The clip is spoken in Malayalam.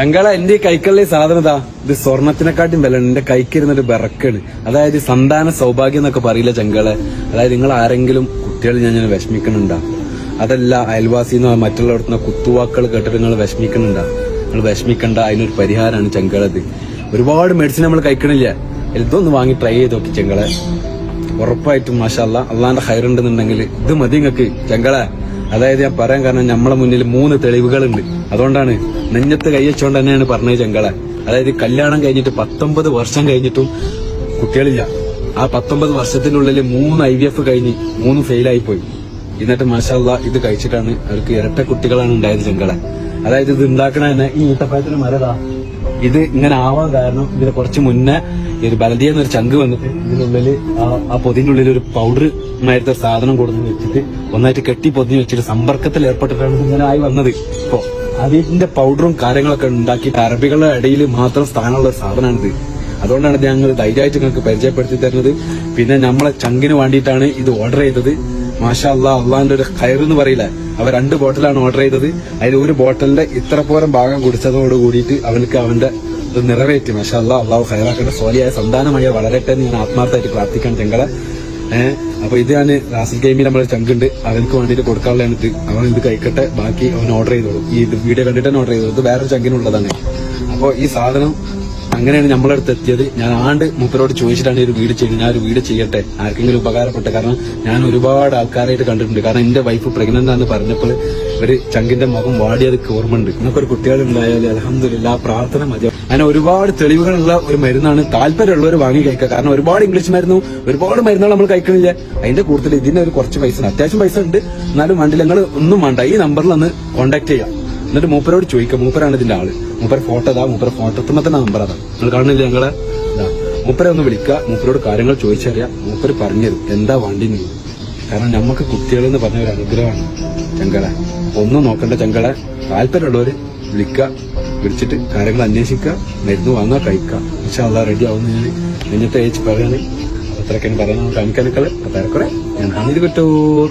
ഞങ്ങളെ എന്റെ കൈക്കുള്ള സാധനതാ ഇത് സ്വർണത്തിനെക്കാട്ടും വില എന്റെ കൈക്കിരുന്നൊരു ബെറക്കാണ്. അതായത് സന്താന സൗഭാഗ്യം എന്നൊക്കെ പറയില്ല ചങ്കളെ. അതായത് നിങ്ങൾ ആരെങ്കിലും കുട്ടികൾ ഞാൻ വിഷമിക്കണുണ്ടാ, അതല്ല അയൽവാസിന്നോ മറ്റുള്ളവർന്നോ കുത്തുവാക്കൾ കേട്ടിട്ട് നിങ്ങൾ വിഷമിക്കണുണ്ടാ. നിങ്ങൾ വിഷമിക്കണ്ട, അതിനൊരു പരിഹാരമാണ് ചങ്കളത്. ഒരുപാട് മെഡിസിൻ നമ്മൾ കഴിക്കണില്ല, ഇതൊന്ന് വാങ്ങി ട്രൈ ചെയ്ത് നോക്കി ചങ്കളെ. ഉറപ്പായിട്ടും മാഷാ അല്ലാ അള്ളാന്റെ ഹൈറുണ്ടെന്നുണ്ടെങ്കിൽ ഇത് മതി നിങ്ങൾക്ക് ചങ്കളെ. അതായത് ഞാൻ പറയാൻ കാരണം നമ്മളെ മുന്നിൽ 3 തെളിവുകളുണ്ട്. അതുകൊണ്ടാണ് നെഞ്ഞത്ത് കൈവച്ചുകൊണ്ട് തന്നെയാണ് പറഞ്ഞത് ചങ്കളെ. അതായത് കല്യാണം കഴിഞ്ഞിട്ട് 19 വർഷം കഴിഞ്ഞിട്ടും കുട്ടികളില്ല. ആ 19 വർഷത്തിനുള്ളിൽ 3 IVF കഴിഞ്ഞ് 3 ഫെയിലായി പോയി. എന്നിട്ട് മാഷാ അല്ലാ ഇത് കഴിച്ചിട്ടാണ് അവർക്ക് ഇരട്ട കുട്ടികളാണ് ഉണ്ടായത് ചങ്കളെ. അതായത് ഇത് ഉണ്ടാക്കണ തന്നെ ഈ ഈത്തപ്പഴത്തിന് മരതാ. ഇത് ഇങ്ങനെ ആവാൻ കാരണം ഇതിന് കുറച്ച് മുന്നേ ഒരു ബലദിയെന്നൊരു ചങ്ക് വന്നിട്ട് ഇതിനുള്ളില് ആ പൊതിന്റെ ഉള്ളിൽ ഒരു പൗഡർ മായിട്ട് സാധനം കൊടുത്ത് വെച്ചിട്ട് ഒന്നായിട്ട് കെട്ടി പൊതിഞ്ഞ് വെച്ചിട്ട് സമ്പർക്കത്തിൽ ഏർപ്പെട്ടിട്ടാണ് ഇങ്ങനെ ആയി വന്നത്. ഇപ്പോ അതിന്റെ പൗഡറും കാര്യങ്ങളൊക്കെ ഉണ്ടാക്കിയിട്ട് അറബികളുടെ ഇടയിൽ മാത്രം സ്ഥാനമുള്ള ഒരു സാധനമാണിത്. അതുകൊണ്ടാണ് ഞങ്ങൾ ധൈര്യമായിട്ട് നിങ്ങൾക്ക് പരിചയപ്പെടുത്തി തരുന്നത്. പിന്നെ നമ്മളെ ചങ്കിന് വേണ്ടിയിട്ടാണ് ഇത് ഓർഡർ ചെയ്തത്. മാഷാ അല്ലാ അള്ളാന്റെ ഒരു ഖൈർ എന്ന് പറയില്ല, അവ 2 ബോട്ടിലാണ് ഓർഡർ ചെയ്തത്. അതിൽ ഒരു ബോട്ടലിന്റെ ഇത്ര പോരം ഭാഗം കുടിച്ചതോട് കൂടിയിട്ട് അവനക്ക് അവന്റെ ഇത് നിറവേറ്റി. മാഷാ അല്ലാ അള്ളാഹു ഖൈറാക്കട്ടെ, സോലിയായ സന്താനമായ വളരട്ടെ എന്ന് ഞാൻ ആത്മാർത്ഥമായിട്ട് പ്രാർത്ഥിക്കാൻ ചങ്കളെ. അപ്പൊ ഇത് ഞാൻ റാസിൽ ഗെയിമിൽ നമ്മളെ ചങ്കുണ്ട്, അവനക്ക് വേണ്ടിയിട്ട് കൊടുക്കാനുള്ളതാണ് ഇത്. അവൻ ഇത് കഴിക്കട്ടെ, ബാക്കി അവൻ ഓർഡർ ചെയ്തോളൂ. ഈ വീഡിയോ കണ്ടിട്ട് തന്നെ ഓർഡർ ചെയ്തോളൂ. ഇത് വേറൊരു ചങ്കിനുള്ളതാണ്. അപ്പൊ ഈ സാധനം അങ്ങനെയാണ് നമ്മളെ അടുത്ത് എത്തിയത്. ഞാൻ മൂപ്പരോട് ചോദിച്ചിട്ടാണ് ഒരു വീട് ചെയ്യുന്നത്. ഞാൻ ഒരു വീട് ചെയ്യട്ടെ, ആർക്കെങ്കിലും ഉപകാരപ്പെട്ടെ. കാരണം ഞാൻ ഒരുപാട് ആൾക്കാരായിട്ട് കണ്ടിട്ടുണ്ട്. കാരണം എന്റെ വൈഫ് പ്രഗ്നന്റ് ആണെന്ന് പറഞ്ഞപ്പോൾ ഒരു ചങ്കിന്റെ മുഖം വാടിയത് ഓർമ്മയുണ്ട്. എന്നൊക്കെ ഒരു കുട്ടികളുണ്ടായാലും അൽഹംദുലില്ലാ പ്രാർത്ഥന മതി. അങ്ങനെ ഒരുപാട് തെളിവുകളുള്ള ഒരു മരുന്നാണ്. താല്പര്യമുള്ളവർ വാങ്ങി കഴിക്കുക. കാരണം ഒരുപാട് ഇംഗ്ലീഷ് മരുന്നും ഒരുപാട് മരുന്നുകൾ നമ്മൾ കഴിക്കണില്ല. അതിന്റെ കൂടുതൽ ഇതിന് ഒരു കുറച്ച് പൈസ, അത്യാവശ്യം പൈസ ഉണ്ട്. എന്നാലും വണ്ടിയിൽ നിങ്ങൾ ഒന്നും വേണ്ട, ഈ നമ്പറിൽ ഒന്ന് കോൺടാക്ട് ചെയ്യാം. എന്നിട്ട് മൂപ്പരോട് ചോദിക്കാം. മൂപ്പരാണ് ഇതിന്റെ ആള്. മൂപ്പര ഫോട്ടോ ഇതാ, മൂപ്പര ഫോട്ടോത്തുമ്പോ തന്നെ നമ്പർ അതാ, നിങ്ങൾ കാണുന്നില്ല ഞങ്ങളെ. മൂപ്പരെ ഒന്ന് വിളിക്കുക, മൂപ്പരോട് കാര്യങ്ങൾ ചോദിച്ചറിയാം. മൂപ്പര് പറഞ്ഞുതരും എന്താ വണ്ടി നീ. കാരണം നമുക്ക് കുട്ടികളെന്ന് പറഞ്ഞ ഒരു അനുഗ്രഹമാണ് ചങ്കളെ. ഒന്നും നോക്കണ്ട ചങ്കളെ. താല്പര്യമുള്ളവര് വിളിക്കുക, വിളിച്ചിട്ട് കാര്യങ്ങൾ അന്വേഷിക്കുക, മരുന്ന് വാങ്ങുക, കഴിക്കുക. ഇൻഷാ അല്ലാഹ് റെഡി ആവുന്ന ഞാൻ നെഞ്ഞത്തെ അയച്ച് പറയാണ്. അത്രയ്ക്കാണ് പറയുന്നത്. കാണിക്കാനൊക്കെ അത്രക്കുറെ ഞാൻ ഹമീദ് കുട്ടൂർ.